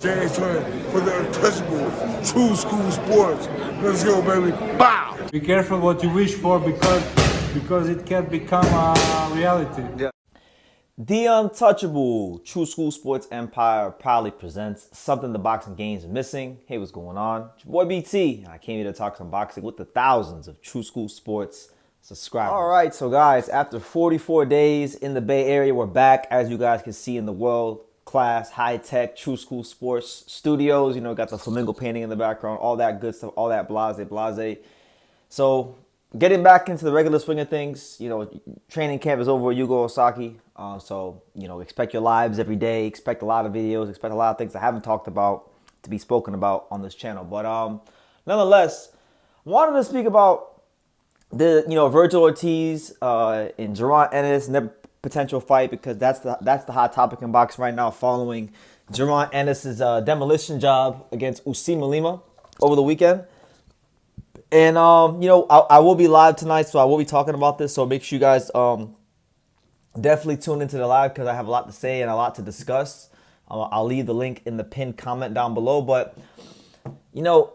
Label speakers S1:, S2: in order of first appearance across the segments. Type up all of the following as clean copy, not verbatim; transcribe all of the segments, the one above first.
S1: James Twin for the untouchable true school sports. Let's go, baby. Bow!
S2: Be careful what you wish for because it can become a reality.
S3: Yeah. The untouchable True School Sports Empire proudly presents something the boxing game's missing. Hey, what's going on? It's your boy BT, and I came here to talk some boxing with the thousands of True School Sports subscribers. All right, so guys, after 44 days in the Bay Area, we're back, as you guys can see, in the world-class, high-tech True School Sports studios. You know, got the flamingo painting in the background, all that good stuff, all that blase. So, getting back into the regular swing of things, you know, training camp is over with Yugo Osaki. So, you know, expect your lives every day. Expect a lot of videos. Expect a lot of things I haven't talked about to be spoken about on this channel. But nonetheless, wanted to speak about the, Vergil Ortiz and Jaron Ennis and their potential fight, because that's the hot topic in boxing right now, following Jaron Ennis' demolition job against Usima Lima over the weekend. And, I will be live tonight, so I will be talking about this. So make sure you guys definitely tune into the live, because I have a lot to say and a lot to discuss. I'll leave the link in the pinned comment down below. But, now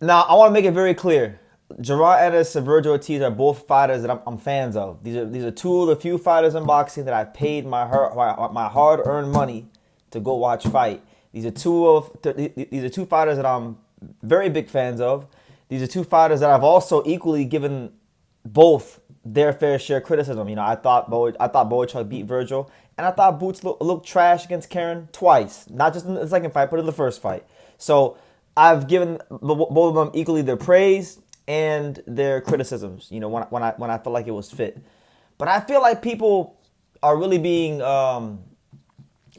S3: I want to make it very clear. Jaron Ennis and Vergil Ortiz are both fighters that I'm fans of. These are two of the few fighters in boxing that I paid my hard-earned money to go watch fight. These are two fighters that I'm very big fans of. These are two fighters that I've also equally given both their fair share of criticism. I thought Boychuk beat Vergil, and I thought Boots looked trash against Karen twice. Not just in the second fight, but in the first fight. So I've given both of them equally their praise and their criticisms, when I felt like it was fit. But I feel like people are really being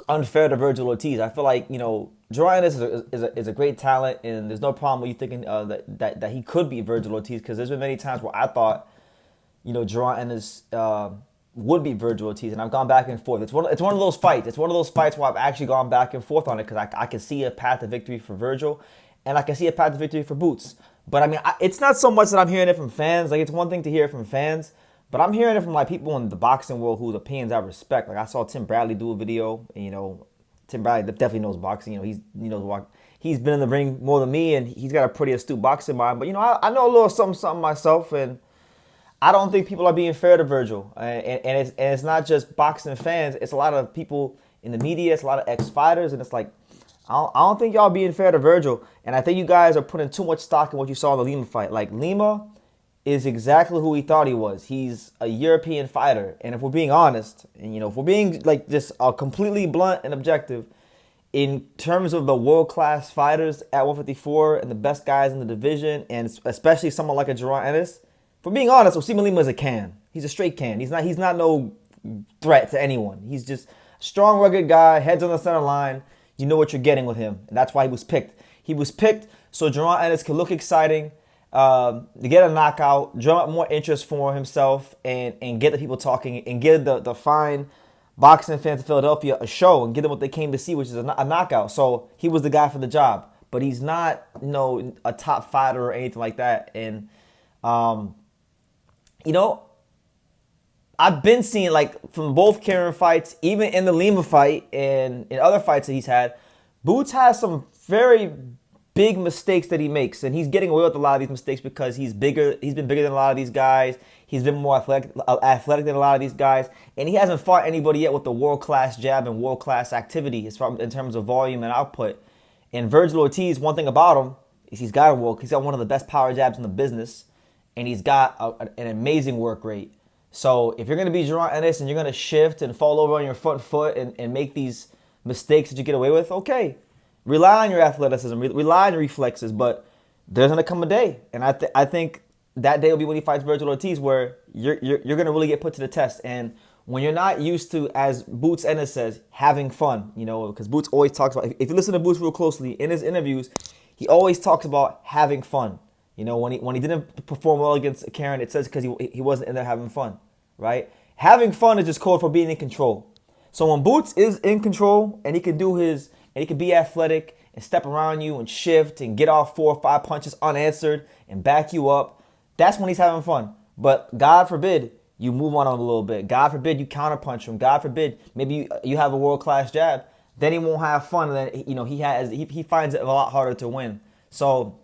S3: unfair to Vergil Ortiz. I feel like, Jaron Ennis is a great talent, and there's no problem with you thinking that he could beat Vergil Ortiz, because there's been many times where I thought, Jaron Ennis would beat Vergil Ortiz, and I've gone back and forth. It's one of those fights. It's one of those fights where I've actually gone back and forth on it, because I can see a path to victory for Vergil, and I can see a path to victory for Boots. But it's not so much that I'm hearing it from fans. Like, it's one thing to hear it from fans, but I'm hearing it from people in the boxing world whose opinions I respect. Like, I saw Tim Bradley do a video, and Tim Bradley definitely knows boxing. He's been in the ring more than me, and he's got a pretty astute boxing mind. But I know a little something myself, and I don't think people are being fair to Vergil. And it's not just boxing fans. It's a lot of people in the media. It's a lot of ex-fighters, and it's like, I don't think y'all being fair to Vergil. And I think you guys are putting too much stock in what you saw in the Lima fight. Like, Lima is exactly who he thought he was. He's a European fighter. And if we're being honest, and if we're being just completely blunt and objective, in terms of the world-class fighters at 154 and the best guys in the division, and especially someone like a Jaron Ennis, if we're being honest, Usima Lima is a can. He's a straight can. He's not no threat to anyone. He's just a strong, rugged guy, heads on the center line. You know what you're getting with him. And that's why he was picked. He was picked so Jaron Ennis could look exciting, to get a knockout, drum up more interest for himself, and get the people talking, and give the fine boxing fans of Philadelphia a show, and give them what they came to see, which is a knockout. So he was the guy for the job. But he's not, a top fighter or anything like that. And, I've been seeing, from both Karen fights, even in the Lima fight and in other fights that he's had, Boots has some very big mistakes that he makes, and he's getting away with a lot of these mistakes because he's bigger. He's been bigger than a lot of these guys. He's been more athletic than a lot of these guys, and he hasn't fought anybody yet with the world-class jab and world-class activity in terms of volume and output. And Vergil Ortiz, one thing about him is he's got one of the best power jabs in the business, and he's got an amazing work rate. So if you're going to be Jaron Ennis and you're going to shift and fall over on your front foot and make these mistakes that you get away with, okay. Rely on your athleticism. Rely on your reflexes. But there's going to come a day. And I think that day will be when he fights Vergil Ortiz, where you're going to really get put to the test. And when you're not used to, as Boots Ennis says, having fun, because Boots always talks about, if you listen to Boots real closely in his interviews, he always talks about having fun. When he didn't perform well against Karen, it says because he wasn't in there having fun, right? Having fun is just code for being in control. So when Boots is in control and he can be athletic and step around you and shift and get off 4 or 5 punches unanswered and back you up, that's when he's having fun. But God forbid you move on him a little bit. God forbid you counterpunch him. God forbid maybe you have a world-class jab. then he won't have fun. And then, you know, he finds it a lot harder to win. So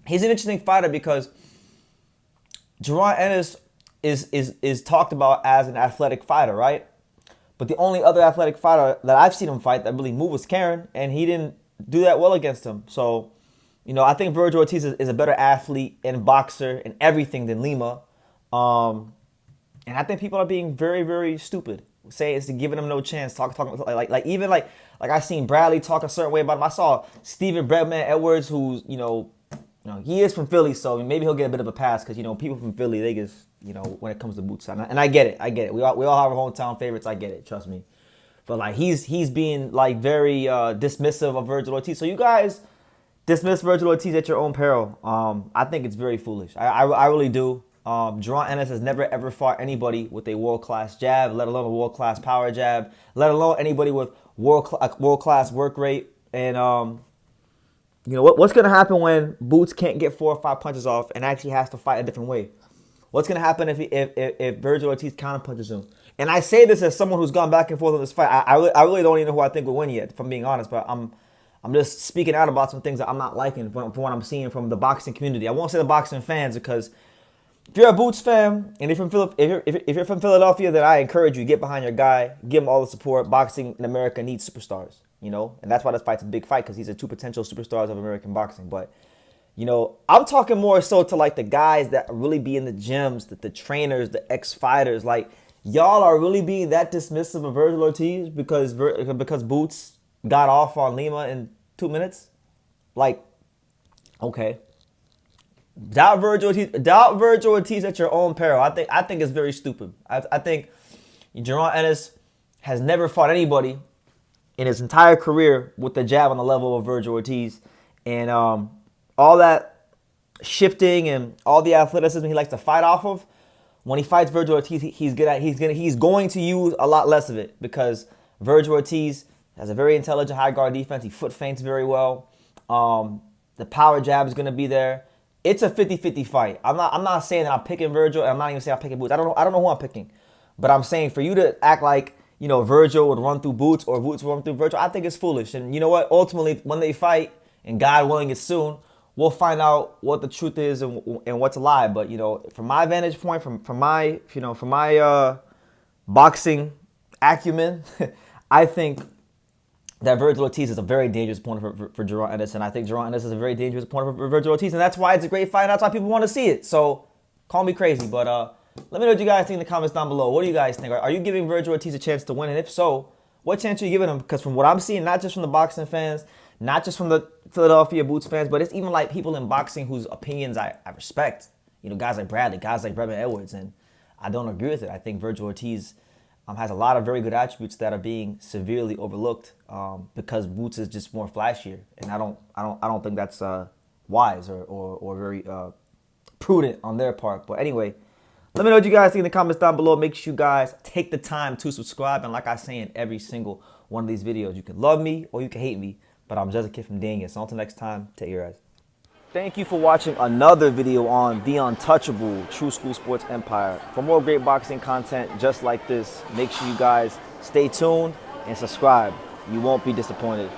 S3: he's an interesting fighter because Jaron Ennis is talked about as an athletic fighter, right? But the only other athletic fighter that I've seen him fight that really moved was Karen, and he didn't do that well against him. So, you know, I think Vergil Ortiz is a better athlete and boxer and everything than Lima. And I think people are being very, very stupid. Say it's giving him no chance. Like I seen Bradley talk a certain way about him. I saw Steven Breadman Edwards, who's he is from Philly, so maybe he'll get a bit of a pass because, you know, people from Philly, they just, you know, when it comes to boots, and I get it. We all have our hometown favorites. I get it. Trust me. But like he's being like very dismissive of Vergil Ortiz. So you guys dismiss Vergil Ortiz at your own peril. I think it's very foolish. I really do. Jaron Ennis has never ever fought anybody with a world-class jab, let alone a world-class power jab, let alone anybody with world-class work rate. And you know what's gonna happen when Boots can't get 4 or 5 punches off and actually has to fight a different way? What's gonna happen if Vergil Ortiz counter punches him? And I say this as someone who's gone back and forth on this fight. I really don't even know who I think will win yet, if I'm being honest. But I'm just speaking out about some things that I'm not liking from what I'm seeing from the boxing community. I won't say the boxing fans, because if you're a Boots fan and if you're from Philadelphia, then I encourage you, get behind your guy, give him all the support. Boxing in America needs superstars, you know, and that's why this fight's a big fight, because these are 2 potential superstars of American boxing. But, you know, I'm talking more so to like the guys that really be in the gyms, the trainers, the ex-fighters. Like, y'all are really being that dismissive of Vergil Ortiz because Boots got off on Lima in 2 minutes? Like, okay. Doubt Vergil Ortiz at your own peril. I think it's very stupid. I think Jaron Ennis has never fought anybody in his entire career with the jab on the level of Vergil Ortiz, and all that shifting and all the athleticism he likes to fight off of. When he fights Vergil Ortiz, he's going to use a lot less of it, because Vergil Ortiz has a very intelligent high guard defense. He foot feints very well. The power jab is going to be there. It's a 50-50 fight. I'm not saying that I'm picking Vergil, and I'm not even saying I'm picking Boots. I don't know who I'm picking. But I'm saying for you to act like, you know, Vergil would run through Boots or Boots would run through Vergil, I think it's foolish. And you know what? Ultimately, when they fight, and God willing it's soon, we'll find out what the truth is and what's a lie. But, you know, from my vantage point, from my boxing acumen, I think that Vergil Ortiz is a very dangerous opponent for Jaron Ennis, and I think Jaron Ennis is a very dangerous opponent for Vergil Ortiz, and that's why it's a great fight, and that's why people want to see it. So, call me crazy, but let me know what you guys think in the comments down below. What do you guys think? Are you giving Vergil Ortiz a chance to win? And if so, what chance are you giving him? Because from what I'm seeing, not just from the boxing fans, not just from the Philadelphia Boots fans, but it's even like people in boxing whose opinions I respect. You know, guys like Bradley, guys like Breadman Edwards, and I don't agree with it. I think Vergil Ortiz has a lot of very good attributes that are being severely overlooked because Boots is just more flashier, and I don't think that's wise or very prudent on their part. But anyway, let me know what you guys think in the comments down below. Make sure you guys take the time to subscribe, and like I say in every single one of these videos, you can love me or you can hate me, but I'm just a kid from Daniel. So until next time, take your eyes. Thank you for watching another video on the untouchable True School Sports Empire. For more great boxing content just like this, make sure you guys stay tuned and subscribe. You won't be disappointed.